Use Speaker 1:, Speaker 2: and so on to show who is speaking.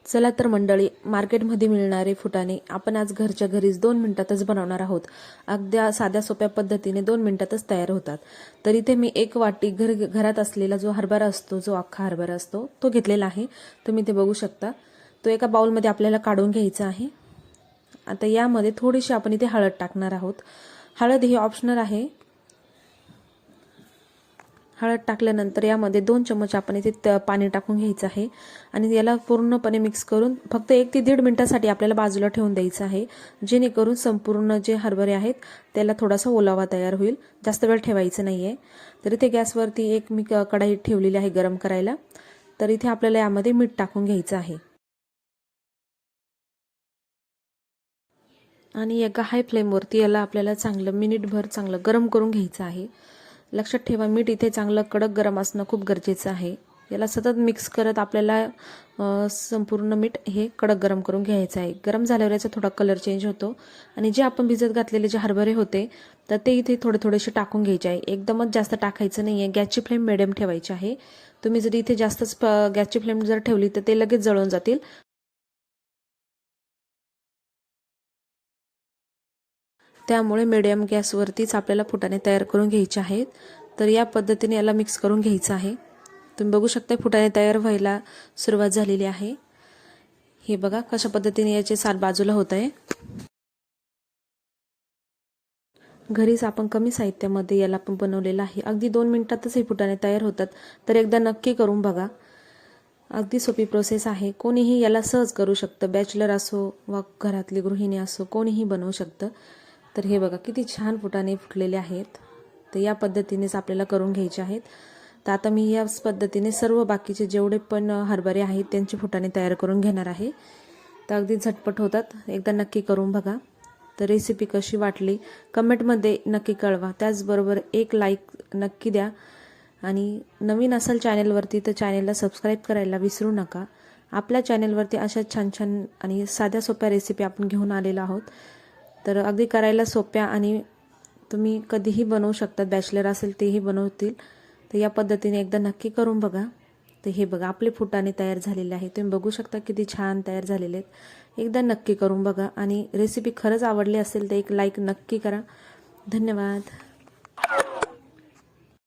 Speaker 1: चला तर मंडळी, मार्केटमध्ये मिळणारे फुटाणे आपण आज घरच्या घरीच 2 मिनिटातच बनवणार आहोत। अगदी साध्या सोप्या पद्धतीने 2 मिनिटातच तयार होतात। तर इथे मी एक वाटी घरात असलेला जो हरभरा असतो, जो अख्खा हरभरा असतो तो घेतलेला आहे। तुम्ही ते बघू शकता। तो एका बाउलमध्ये आपल्याला काढून घ्यायचा आहे। आता यामध्ये थोडीशी आपण इथे हळद टाकणार आहोत। हळद ही ऑप्शनल आहे। हळद टाकल्यानंतर यामध्ये 2 चमच आपण इथे पाणी टाकून घ्यायचं आहे आणि याला पूर्णपणे मिक्स करून फक्त 1 ते 1.5 मिनिटासाठी आपल्याला बाजूला ठेवून द्यायचं आहे, जेणेकरून संपूर्ण जे हरभरे आहेत त्याला थोडासा ओलावा तयार होईल। जास्त वेळ ठेवायचं नाहीये। तर इथे गॅसवरती एक मी कढई ठेवलेली आहे गरम करायला। तर इथे आपल्याला यामध्ये मीठ टाकून घ्यायचं आहे आणि एका हाय फ्लेमवरती याला आपल्याला चांगलं मिनिटभर चांगलं गरम करून घ्यायचं आहे। लक्षात ठेवा, मीठ इथे चांगलं कडक गरम असणं खूप गरजेचं आहे। याला सतत मिक्स करत आपल्याला संपूर्ण मीठ हे कडक गरम करून घ्यायचं आहे। गरम झाल्यावर याचा थोडा कलर चेंज होतो आणि जे आपण भिजत घातलेले जे हरभरे होते तर ते इथे थोडेसे टाकून घ्यायचे आहे। एकदमच जास्त टाकायचं नाहीये। गॅसची फ्लेम मिडियम ठेवायची आहे। तुम्ही जर इथे जास्तच गॅसची फ्लेम जर ठेवली तर ते लगेच जळून जातील। त्यामुळे मीडियम गॅसवरतीच आपल्याला फुटाणे तयार करून घ्यायचे आहेत। तर या पद्धतीने याला मिक्स करून घ्यायचं आहे। तुम्ही बघू शकता फुटाणे तयार व्हायला सुरुवात झालेली आहे। हे बघा कशा पद्धतीने याचे साल बाजूला होत आहे। घरीच आपण कमी साहित्यामध्ये याला आपण बनवलेला आहे। अगदी 2 मिनिटातच हे फुटाणे तयार होतात। तर एकदा नक्की करून बघा। अगदी सोपी प्रोसेस आहे। कोणीही याला सहज करू शकतं। बॅचलर असो वा घरातली गृहिणी असो, कोणीही बनवू शकतं। तर हे बघा किती छान फुटाणे फुटलेले आहेत। तर या पद्धतीनेच आपल्याला करून घ्यायचे आहेत। तर आता मी याच पद्धतीने सर्व बाकीचे जेवढे पण हरभरे आहेत त्यांचे फुटाणे तयार करून घेणार आहे। तर अगदी झटपट होतात। एकदा नक्की करून बघा। तर रेसिपी कशी वाटली कमेंटमध्ये नक्की कळवा। त्याचबरोबर एक लाईक नक्की द्या आणि नवीन असाल चॅनलवरती तर चॅनलला सबस्क्राईब करायला विसरू नका। आपल्या चॅनलवरती अशा छान छान आणि साध्या सोप्या रेसिपी आपण घेऊन आलेलो आहोत। तर अगदी करायला सोप्या आणि तुम्ही कधीही बनवू शकता। बॅचलर असेल तेही बनवतील। तर या पद्धतीने एकदा नक्की करून बघा। तर हे बघा आपले फुटाणे तयार झालेले आहेत। तुम्ही बघू शकता किती छान तयार झालेले आहेत। एकदा नक्की करून बघा आणि रेसिपी खरंच आवडली असेल तर एक लाईक नक्की करा। धन्यवाद।